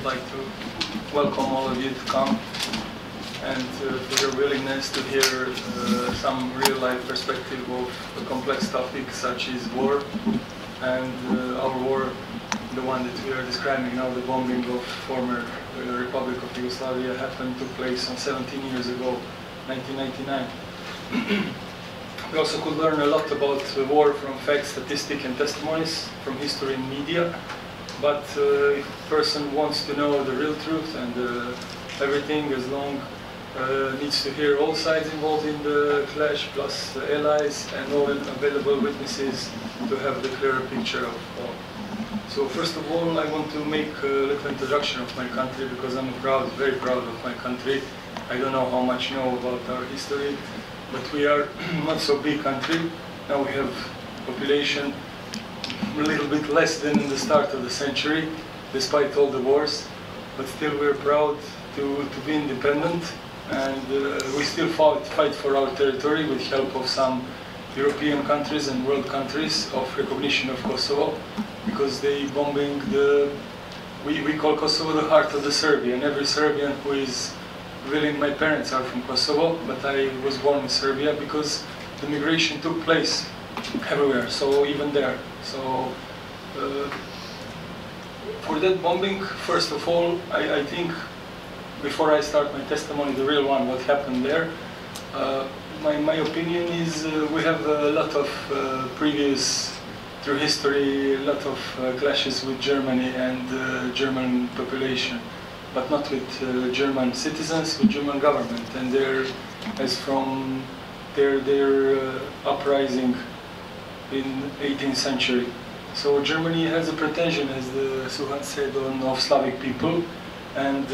like to welcome all of you to come and for your willingness to hear some real-life perspective of a complex topic such as war and our war, the one that we are describing now, the bombing of former Republic of Yugoslavia, took place on 17 years ago, 1999. We also could learn a lot about war from facts, statistics and testimonies, from history and media. But if a person wants to know the real truth and everything, as long needs to hear all sides involved in the clash, plus the allies and all available witnesses to have the clearer picture of all. So first of all, I want to make a little introduction of my country, because I'm proud, very proud of my country. I don't know how much you know about our history, but we are not so big country. Now we have population a little bit less than in the start of the century, despite all the wars. But still we're proud to be independent, and we still fight for our territory with help of some European countries and world countries of recognition of Kosovo, because they bombing we call Kosovo the heart of the Serbia, and every Serbian who is willing, my parents are from Kosovo, but I was born in Serbia because the migration took place everywhere, so even there. So for that bombing, first of all, I think, before I start my testimony, the real one, what happened there, my opinion is we have a lot of previous, through history, a lot of clashes with Germany and German population, but not with German citizens, with German government, and as from their uprising in 18th century. So Germany has a pretension, as the Suhan said, of Slavic people, and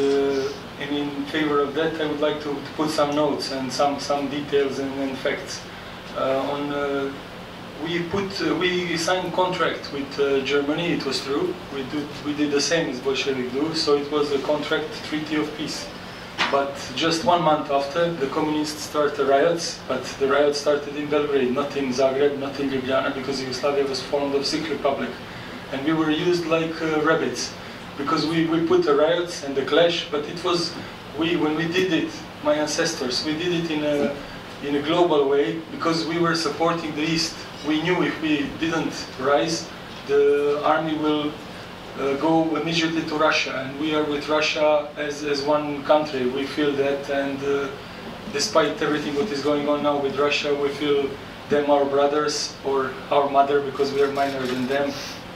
in favor of that I would like to put some notes and some details and facts. We signed contract with Germany, it was true. We did the same as Bolshevik do, so it was a contract, Treaty of Peace. But just 1 month after, the communists started riots, but the riots started in Belgrade, not in Zagreb, not in Ljubljana, because Yugoslavia was formed of Czech Republic. And we were used like rabbits, because we put the riots and the clash, but it was, when we did it, my ancestors, we did it in a global way, because we were supporting the East. We knew if we didn't rise, the army will go immediately to Russia, and we are with Russia as one country. We feel that, and despite everything what is going on now with Russia, we feel them our brothers or our mother, because we are minor than them,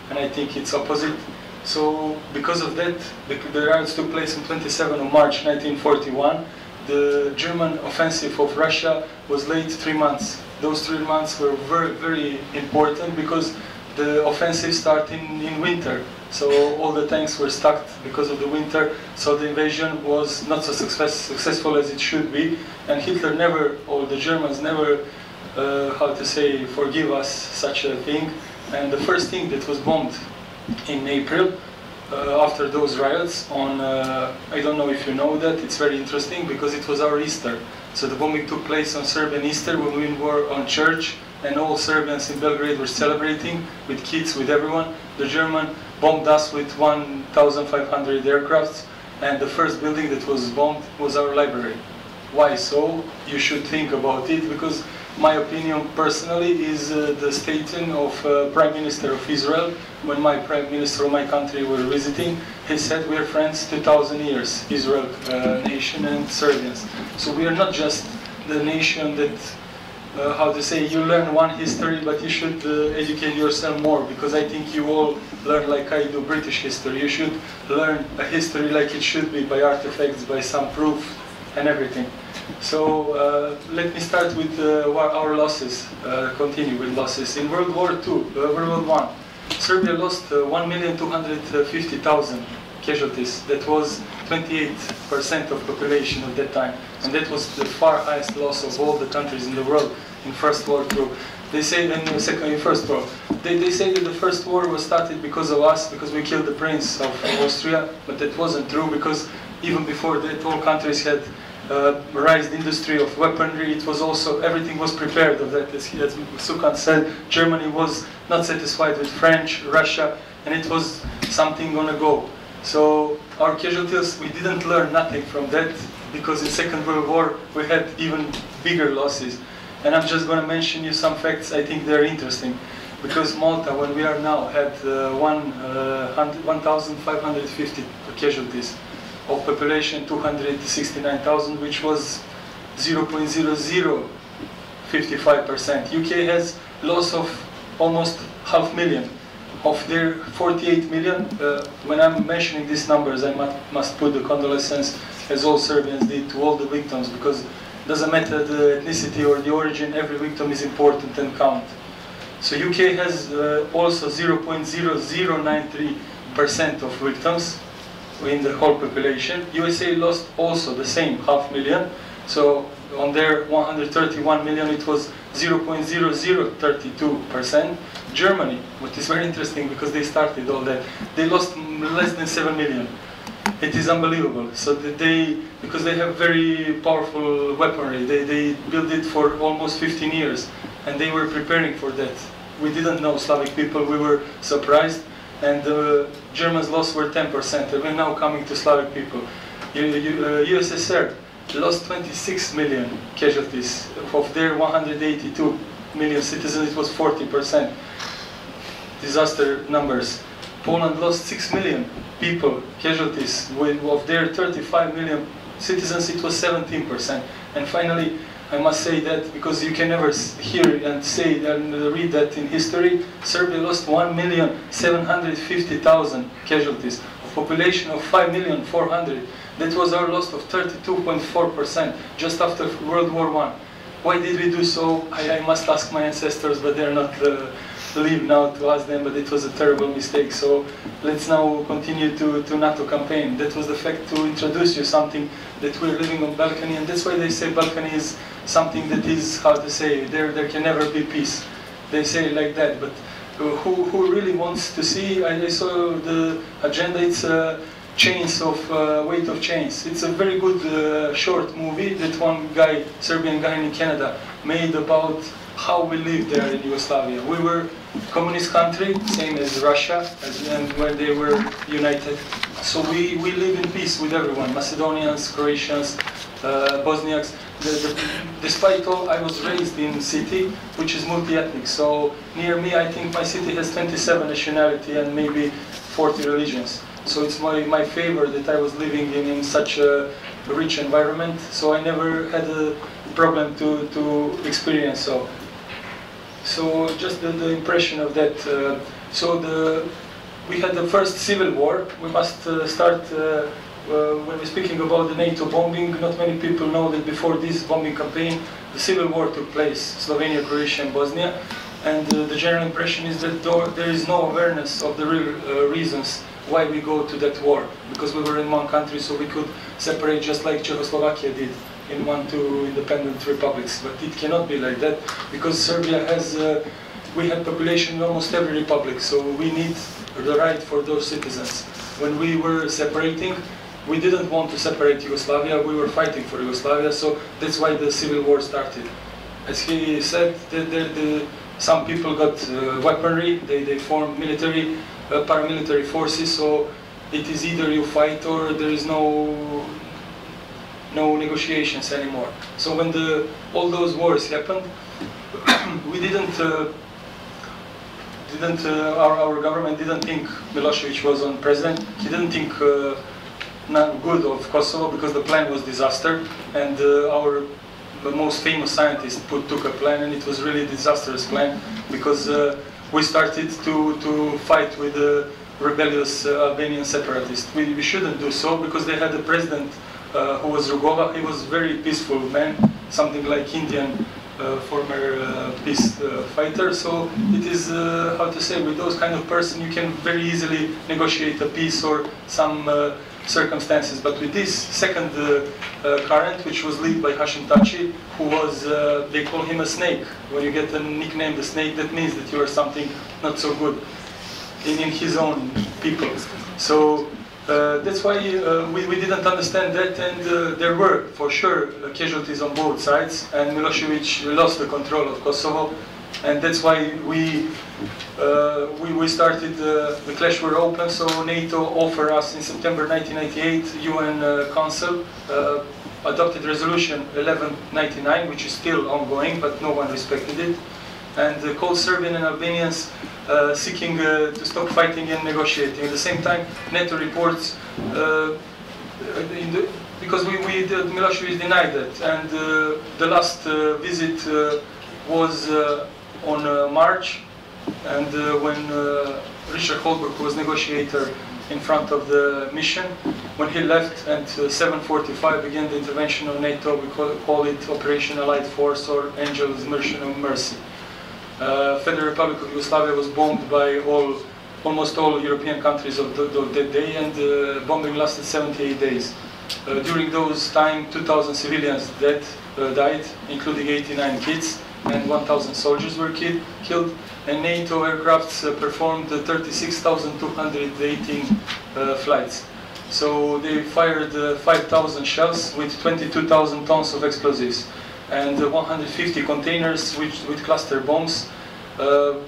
and I think it's opposite. So because of that, the riots took place on 27 of March 1941. The German offensive of Russia was late 3 months. Those 3 months were very, very important, because the offensive started in winter. So all the tanks were stuck because of the winter, so the invasion was not so successful as it should be. And Hitler never, or the Germans never, forgive us such a thing. And the first thing that was bombed in April, after those riots, I don't know if you know that, it's very interesting, because it was our Easter. So the bombing took place on Serbian Easter, when we were on church, and all Serbians in Belgrade were celebrating, with kids, with everyone. The German bombed us with 1,500 aircrafts, and the first building that was bombed was our library. Why so? You should think about it, because my opinion personally is the statement of Prime Minister of Israel, when my Prime Minister of my country were visiting. He said we are friends 2,000 years, Israel nation and Serbians. So we are not just the nation that, you learn one history, but you should educate yourself more, because I think you all learn like I do British history. You should learn a history like it should be, by artifacts, by some proof and everything. So let me start with our losses, continue with losses. In World War II, World War I, Serbia lost 1,250,000 casualties. That was 28% of population at that time. And that was the far highest loss of all the countries in the world in First World War. They say that in First War. They say that the First War was started because of us, because we killed the Prince of Austria, but that wasn't true, because even before that all countries had raised industry of weaponry. It was also, everything was prepared of that. As Sukan said, Germany was not satisfied with French, Russia, and it was something gonna go. So our casualties, we didn't learn nothing from that, because in Second World War we had even bigger losses. And I'm just going to mention you some facts. I think they're interesting, because Malta, when we are now, had 1,550 casualties of population 269,000, which was 0.0055%. UK has loss of almost 500,000. Of their 48 million, when I'm mentioning these numbers, I must put the condolences, as all Serbians did, to all the victims, because it doesn't matter the ethnicity or the origin, every victim is important and count. So UK has also 0.0093% of victims in the whole population. USA lost also the same 500,000. So on their 131 million, it was 0.0032%. Germany, which is very interesting because they started all that, they lost less than 7 million. It is unbelievable. So because they have very powerful weaponry, they built it for almost 15 years, and they were preparing for that. We didn't know, Slavic people, we were surprised, and the Germans' loss were 10%, and we're now coming to Slavic people. USSR lost 26 million casualties. Of their 182 million citizens, it was 40%. Disaster numbers. Poland lost 6 million people, casualties. Of their 35 million citizens, it was 17%. And finally, I must say that, because you can never hear and say and read that in history, Serbia lost 1,750,000 casualties. A population of 5,400,000. That was our loss of 32.4% just after World War I. Why did we do so? I must ask my ancestors, but they're not live now to ask them, but it was a terrible mistake. So let's now continue to NATO campaign. That was the fact, to introduce you something that we're living on Balkan, and that's why they say Balkan is something that is, how to say, there can never be peace. They say it like that, but who really wants to see? I saw the agenda, it's chains of weight of chains. It's a very good short movie that one guy, Serbian guy in Canada, made about how we lived there in Yugoslavia. We were a communist country, same as Russia, and when they were united. So we live in peace with everyone, Macedonians, Croatians, Bosniaks. Despite all, I was raised in a city which is multi-ethnic. So near me, I think my city has 27 nationality and maybe 40 religions. So it's my favor that I was living in such a rich environment. So I never had a problem to experience so. So just the impression of that. We had the first civil war. We must start, when we're speaking about the NATO bombing, not many people know that before this bombing campaign, the civil war took place, Slovenia, Croatia and Bosnia. And the general impression is that there is no awareness of the real reasons why we go to that war. Because we were in one country, so we could separate just like Czechoslovakia did in 2 independent republics. But it cannot be like that, because Serbia has, we had population in almost every republic, so we need the right for those citizens. When we were separating, we didn't want to separate Yugoslavia, we were fighting for Yugoslavia, so that's why the civil war started. As he said, some people got weaponry, they formed military, paramilitary forces, so it is either you fight or there is no negotiations anymore. So when all those wars happened, we our government didn't think Milosevic was on president. He didn't think not good of Kosovo, because the plan was disaster, and our most famous scientist took a plan, and it was really a disastrous plan, because we started to fight with the rebellious Albanian separatists. We shouldn't do so, because they had a president who was Rugova. He was a very peaceful man, something like Indian former peace fighter. So it is, how to say, with those kind of person you can very easily negotiate a peace or some circumstances. But with this second current, which was led by Hashim Taci, who was, they call him a snake. When you get a nickname, the snake, that means that you are something not so good in his own people. So that's why we didn't understand that, and there were, for sure, casualties on both sides, and Milosevic lost the control of Kosovo. And that's why we started, the clash were open, so NATO offered us in September 1998, UN Council adopted resolution 1199, which is still ongoing, but no one respected it, and called Serbian and Albanians seeking to stop fighting and negotiating. At the same time, NATO reports, because Milosevic denied that, and the last visit was on March, and when Richard Holbrooke, who was negotiator in front of the mission, when he left at 7:45, began the intervention of NATO. We call it Operation Allied Force or Angel's Mission of Mercy. Federal Republic of Yugoslavia was bombed by almost all European countries of that day, and bombing lasted 78 days. During those time, 2,000 civilians died, including 89 kids, and 1,000 soldiers were killed. And NATO aircrafts performed 36,218 flights. So they fired 5,000 shells with 22,000 tons of explosives, and 150 containers with cluster bombs,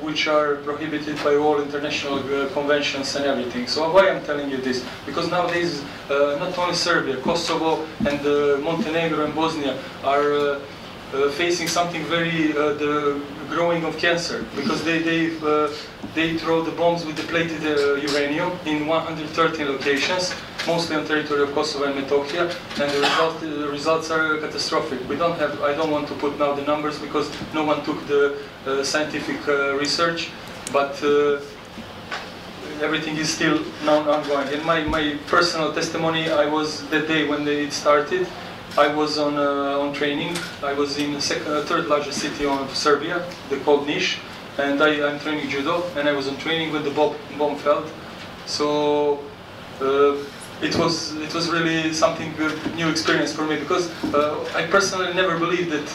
which are prohibited by all international conventions and everything. So why I'm telling you this? Because nowadays, not only Serbia, Kosovo and Montenegro and Bosnia are facing something very, the growing of cancer, because they throw the bombs with depleted uranium in 113 locations, mostly on territory of Kosovo and Metohija, and the results are catastrophic. I don't want to put now the numbers because no one took the scientific research, but everything is still now ongoing. And my personal testimony, I was that day when it started, I was on training. I was in the third largest city of Serbia, called Niš, and I'm training judo, and I was on training when the bomb fell. So it was really something new experience for me, because I personally never believed that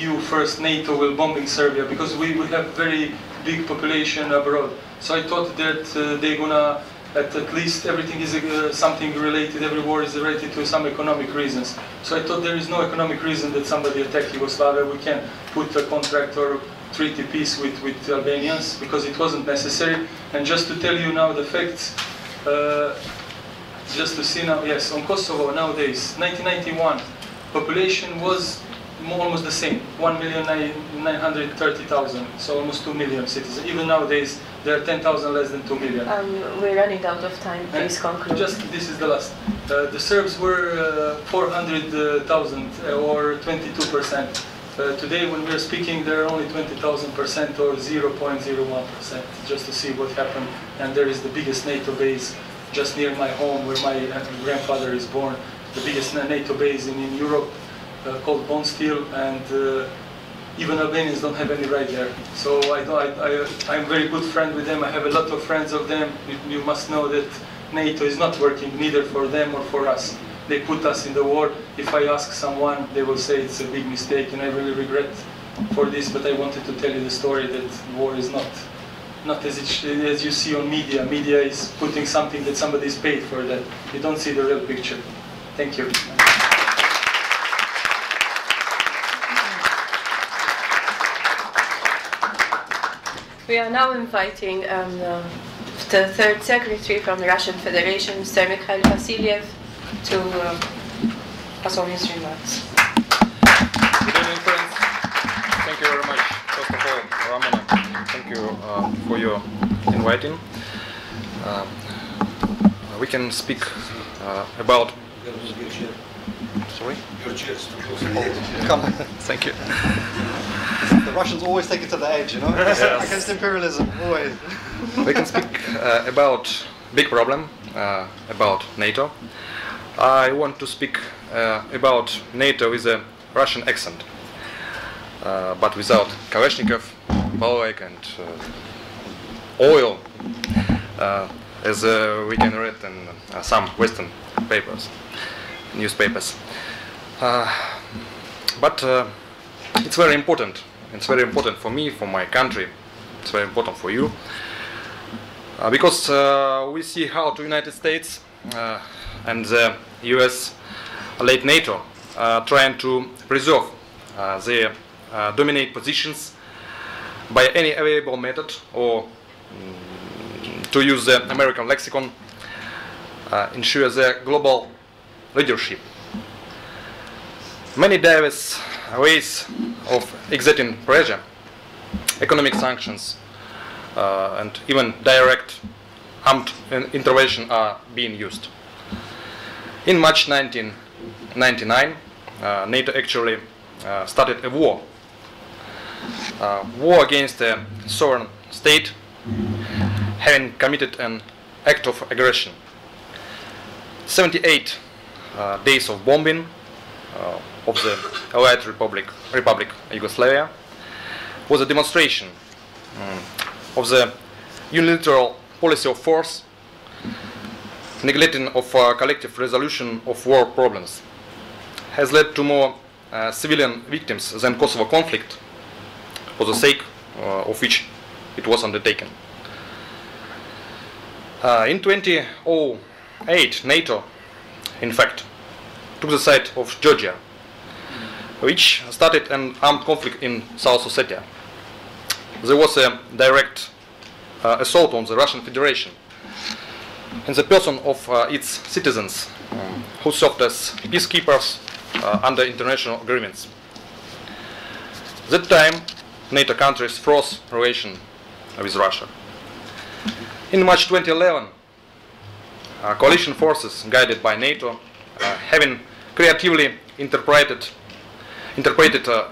EU first, NATO will bombing Serbia, because we have very big population abroad. So I thought that they're gonna at least everything is something related, every war is related to some economic reasons. So I thought there is no economic reason that somebody attacked Yugoslavia. We can put a contract or treaty peace with Albanians, because it wasn't necessary. And just to tell you now the facts, just to see now, yes, on Kosovo nowadays, 1991, population was almost the same, 1,930,000, so almost 2 million citizens. Even nowadays, there are 10,000 less than 2 million. We're running out of time, please conclude. This is the last. The Serbs were 400,000 or 22%. Today, when we're speaking, there are only 20,000% or 0.01%, just to see what happened. And there is the biggest NATO base just near my home, where my grandfather is born, the biggest NATO base in Europe, called Bond Steel, and even Albanians don't have any right there. So I'm a very good friend with them. I have a lot of friends of them. You must know that NATO is not working neither for them or for us. They put us in the war. If I ask someone, they will say it's a big mistake, and I really regret for this, but I wanted to tell you the story that war is not as you see on media. Media is putting something that somebody is paid for that. You don't see the real picture. Thank you. We are now inviting the third secretary from the Russian Federation, Mr. Mikhail Vasiliev, to pass on his remarks. Good evening, friends. Thank you very much. First of all, Ramona, thank you for your inviting. We can speak about... Sorry? Your chairs. Come on. Thank you. The Russians always take it to the edge, you know? Yes. Against imperialism, always. We can speak about big problem, about NATO. I want to speak about NATO with a Russian accent, but without Kalashnikov, Baltic and oil, as we can read in some Western papers, newspapers. But it's very important. It's very important for me, for my country. It's very important for you, because we see how the United States and the US, late NATO, trying to preserve their dominate positions by any available method, or to use the American lexicon, ensure the global leadership. Many diverse ways of exerting pressure, economic sanctions, and even direct armed intervention are being used. In March 1999, NATO actually started a war against a sovereign state having committed an act of aggression. 78 days of bombing of the Allied Republic Yugoslavia was a demonstration of the unilateral policy of force, neglecting of collective resolution of war problems, has led to more civilian victims than Kosovo conflict, for the sake of which it was undertaken. In 2008, NATO, in fact, took the side of Georgia, which started an armed conflict in South Ossetia. There was a direct assault on the Russian Federation in the person of its citizens, who served as peacekeepers under international agreements. At that time, NATO countries froze relations with Russia. In March 2011, coalition forces guided by NATO, having creatively interpreted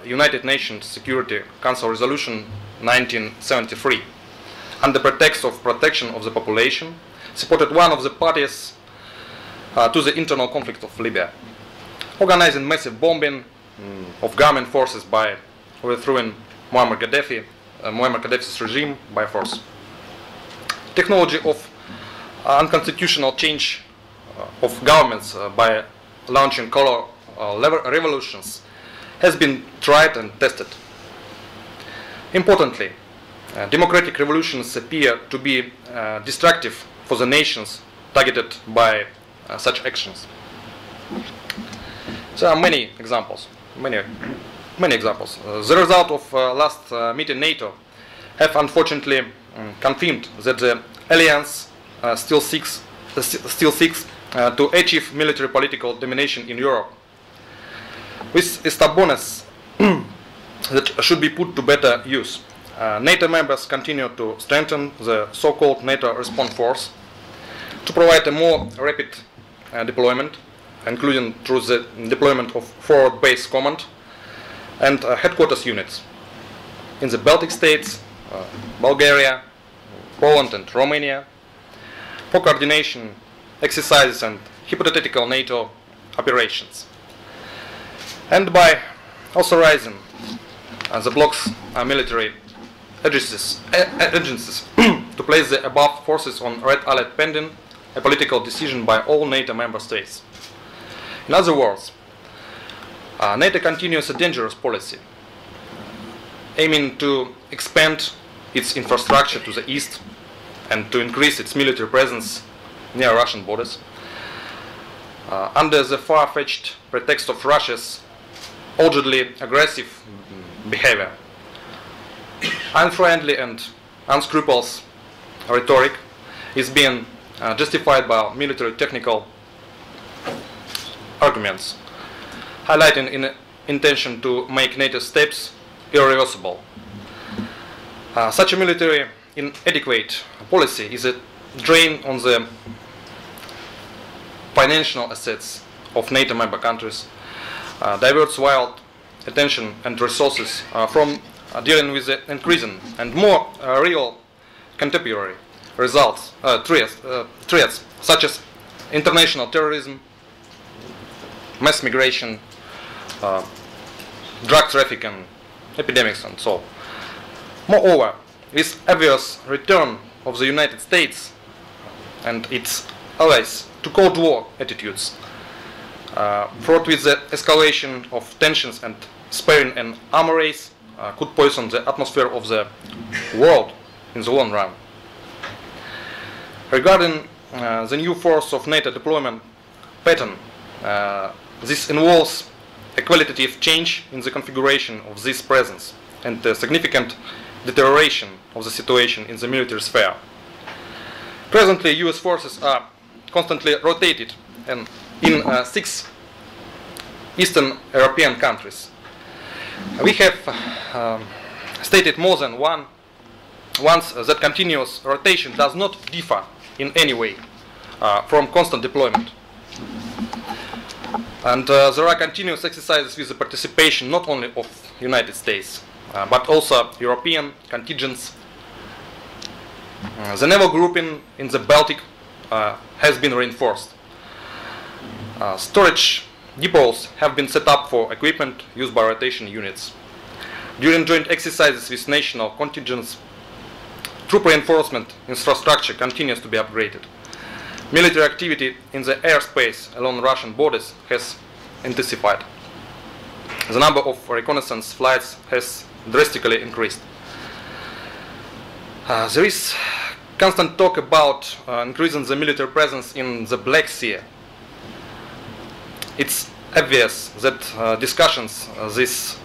United Nations Security Council Resolution 1973 under pretext of protection of the population, supported one of the parties to the internal conflict of Libya, organizing massive bombing of government forces by overthrowing Muammar Gaddafi's regime by force. Technology of unconstitutional change of governments by launching color revolutions has been tried and tested. Importantly, democratic revolutions appear to be destructive for the targeted by such actions. There are many examples. Many examples. The result of last meeting NATO have unfortunately confirmed that the alliance still seeks to achieve military political domination in Europe, with a stubbornness that should be put to better use. NATO members continue to strengthen the so-called NATO response force to provide a more rapid deployment, including through the deployment of forward base command and headquarters units in the Baltic states, Bulgaria, Poland and Romania, for coordination, exercises and hypothetical NATO operations. And by authorizing the bloc's military agencies to place the above forces on red alert pending a political decision by all NATO member states. In other words, NATO continues a dangerous policy, aiming to expand its infrastructure to the east and to increase its military presence near Russian borders, under the far-fetched pretext of Russia's allegedly aggressive behavior. Unfriendly and unscrupulous rhetoric is being justified by military technical arguments, highlighting an intention to make NATO steps irreversible. Such a military inadequate policy is a drain on the financial assets of NATO member countries, diverts wild attention and resources from dealing with the increasing and more real contemporary threats such as international terrorism, mass migration, drug trafficking, epidemics and so on. Moreover, this obvious return of the United States and its allies to Cold War attitudes, fraught with the escalation of tensions and sparing an armor race, could poison the atmosphere of the world in the long run. Regarding the new force of NATO deployment pattern, this involves a qualitative change in the configuration of this presence and a significant deterioration of the situation in the military sphere. Presently, US forces are constantly rotated in 6 Eastern European countries. We have stated more than once that continuous rotation does not differ in any way from constant deployment. And there are continuous exercises with the participation not only of United States, but also European contingents. The naval grouping in the Baltic has been reinforced. Storage depots have been set up for equipment used by rotation units. During joint exercises with national contingents, troop reinforcement infrastructure continues to be upgraded. Military activity in the airspace along Russian borders has intensified. The number of reconnaissance flights has drastically increased. There is constant talk about increasing the military presence in the Black Sea. It's obvious that discussions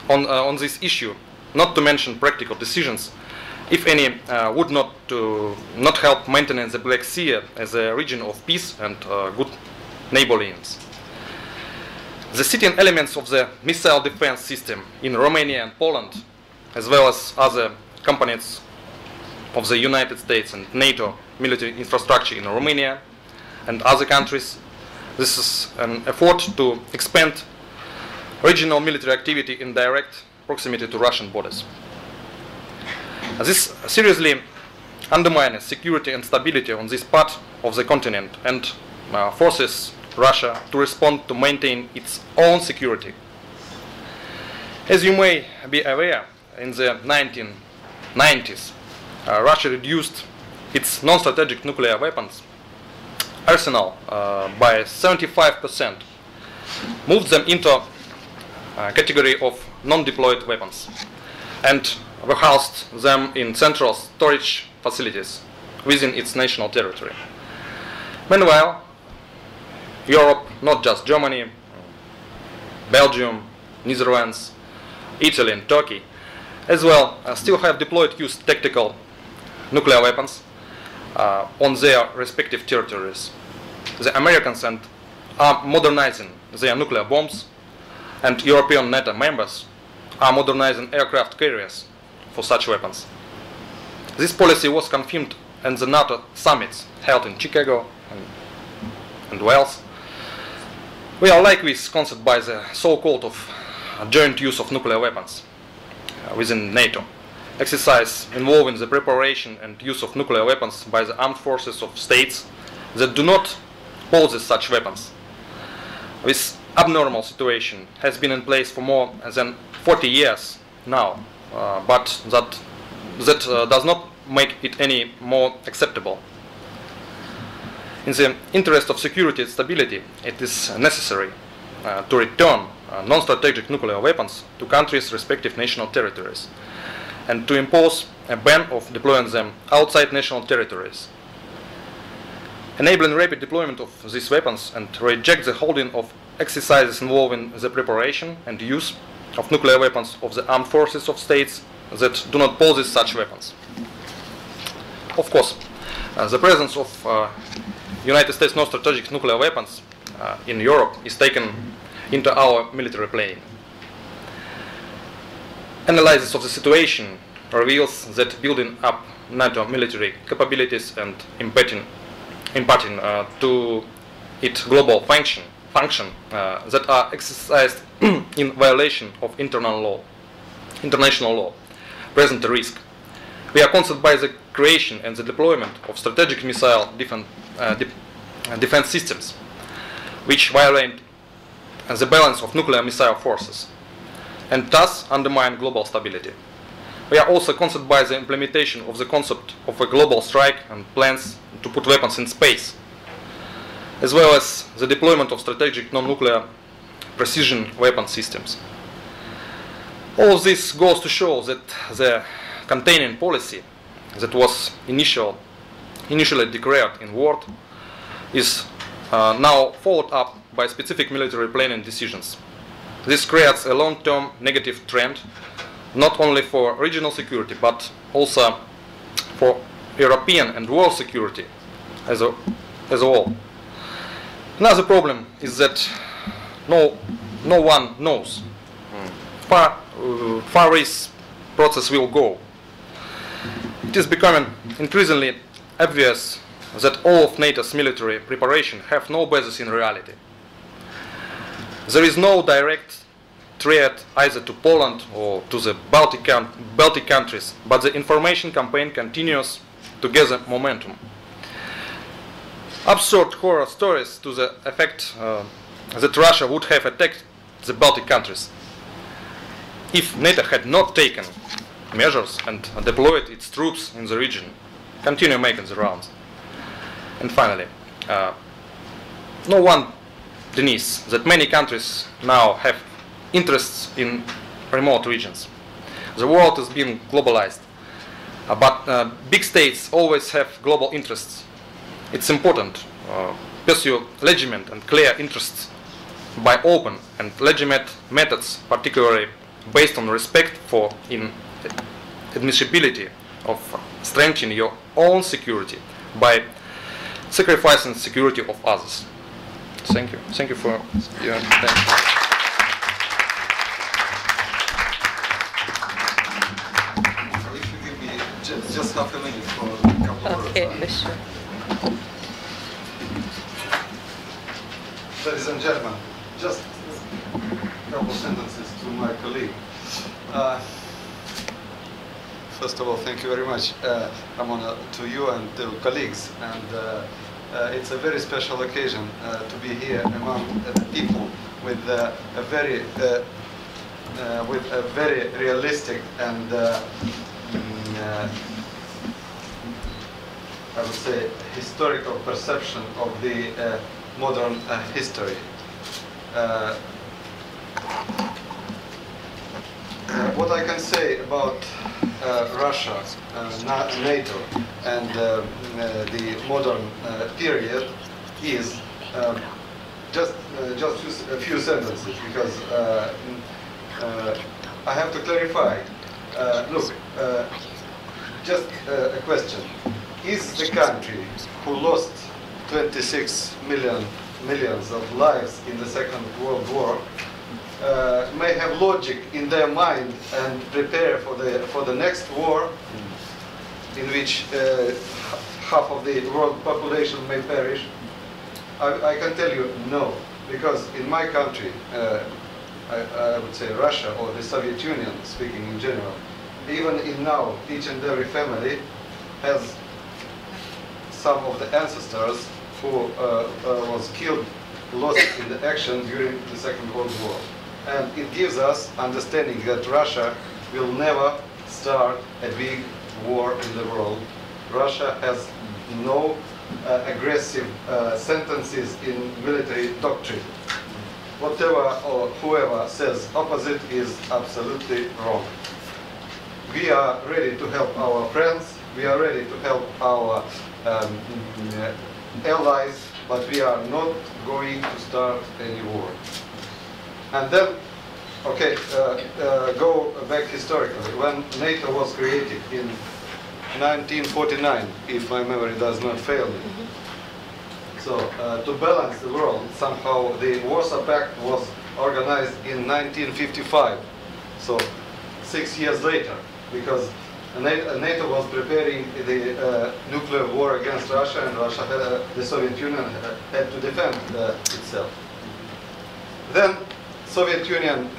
on this issue, not to mention practical decisions, if any, would not help maintain the Black Sea as a region of peace and good neighborliness. The sitting elements of the missile defense system in Romania and Poland, as well as other components of the United States and NATO military infrastructure in Romania and other countries, this is an effort to expand regional military activity in direct proximity to Russian borders. This seriously undermines security and stability on this part of the continent and forces Russia to respond to maintain its own security. As you may be aware, in the 1990s, Russia reduced its non-strategic nuclear weapons arsenal by 75%, moved them into a category of non-deployed weapons, and housed them in central storage facilities within its national territory. Meanwhile, Europe, not just Germany, Belgium, Netherlands, Italy and Turkey, as well, still have deployed used tactical nuclear weapons on their respective territories. The Americans are modernizing their nuclear bombs, and European NATO members are modernizing aircraft carriers for such weapons. This policy was confirmed at the NATO summits held in Chicago and Wales. We are likewise concerned by the so-called joint use of nuclear weapons within NATO, exercise involving the preparation and use of nuclear weapons by the armed forces of states that do not possess such weapons. This abnormal situation has been in place for more than 40 years now, but that does not make it any more acceptable. In the interest of security and stability, it is necessary to return non-strategic nuclear weapons to countries' respective national territories and to impose a ban of deploying them outside national territories. Enabling rapid deployment of these weapons and reject the holding of exercises involving the preparation and use of nuclear weapons of the armed forces of states that do not possess such weapons. Of course, the presence of United States non-strategic nuclear weapons in Europe is taken into our military planning. Analysis of the situation reveals that building up NATO military capabilities and imparting to it global function that are exercised in violation of international law present a risk. We are concerned by the creation and the deployment of strategic missile defense systems, which violate the balance of nuclear missile forces and thus undermine global stability. We are also concerned by the implementation of the concept of a global strike and plans to put weapons in space, as well as the deployment of strategic non-nuclear precision weapon systems. All of this goes to show that the containing policy that was initially declared in word is now followed up by specific military planning decisions. This creates a long-term negative trend, not only for regional security, but also for European and world security as a whole. Another problem is that no one knows far this process will go. It is becoming increasingly obvious that all of NATO's military preparation have no basis in reality. There is no direct threat either to Poland or to the Baltic countries, but the information campaign continues to gather momentum. Absurd horror stories to the effect that Russia would have attacked the Baltic countries if NATO had not taken measures and deployed its troops in the region continue making the rounds. And finally, no one denies that many countries now have interests in remote regions. The world is being globalized, but big states always have global interests. It's important to pursue legitimate and clear interests by open and legitimate methods, particularly based on respect for admissibility of strengthening your own security by sacrificing the security of others. Thank you. Thank you for your attention. If you give me just half a minute for a couple of words. Okay, sure. Ladies and gentlemen, just a couple of sentences to my colleague. First of all, thank you very much, Ramona, to you and to colleagues. And it's a very special occasion to be here among people with a very realistic and I would say historical perception of the modern history. What I can say about Russia, NATO, and the modern period is just a few sentences, because I have to clarify. Look, just a question. Is the country who lost 26 millions of lives in the Second World War may have logic in their mind and prepare for the next war, in which half of the world population may perish? I can tell you no, because in my country, I would say Russia or the Soviet Union, speaking in general, even in now, each and every family has some of the ancestors who was killed, lost in the action during the Second World War. And it gives us understanding that Russia will never start a big war in the world. Russia has no aggressive sentences in military doctrine. Whatever or whoever says opposite is absolutely wrong. We are ready to help our friends, we are ready to help our allies, but we are not going to start any war. And then, okay, go back historically. When NATO was created in 1949, if my memory does not fail me. So, to balance the world, somehow the Warsaw Pact was organized in 1955. So, 6 years later, because NATO was preparing the nuclear war against Russia, and the Soviet Union had to defend itself. Then, Soviet Union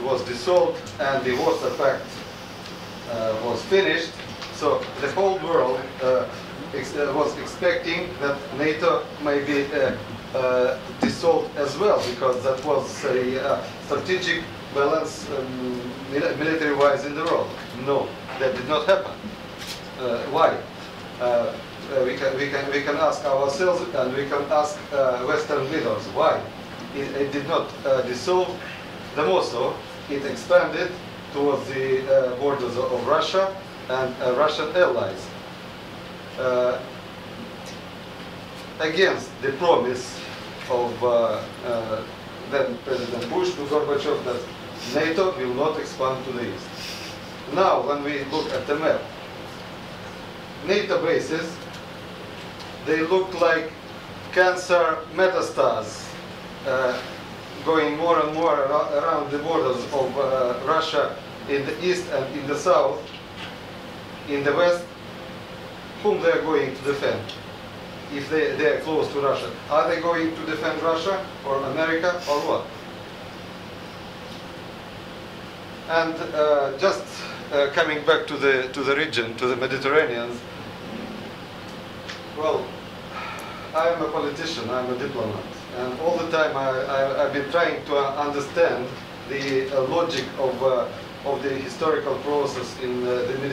was dissolved and the Warsaw Pact was finished. So the whole world was expecting that NATO may be dissolved as well, because that was a strategic balance military-wise in the world. No, that did not happen. Why? We can ask ourselves, and we can ask Western leaders why. It did not dissolve. The more so, it expanded towards the borders of Russia and Russian allies, against the promise of then President Bush to Gorbachev that NATO will not expand to the east. Now, when we look at the map, NATO bases, they look like cancer metastases going more and more around the borders of Russia in the east and in the south. In the west, whom they are going to defend? If they are close to Russia, are they going to defend Russia or America or what? And just coming back to the region, to the Mediterranean. Well, I am a politician, I am a diplomat, and all the time I've been trying to understand the logic of the historical process in the Mediterranean.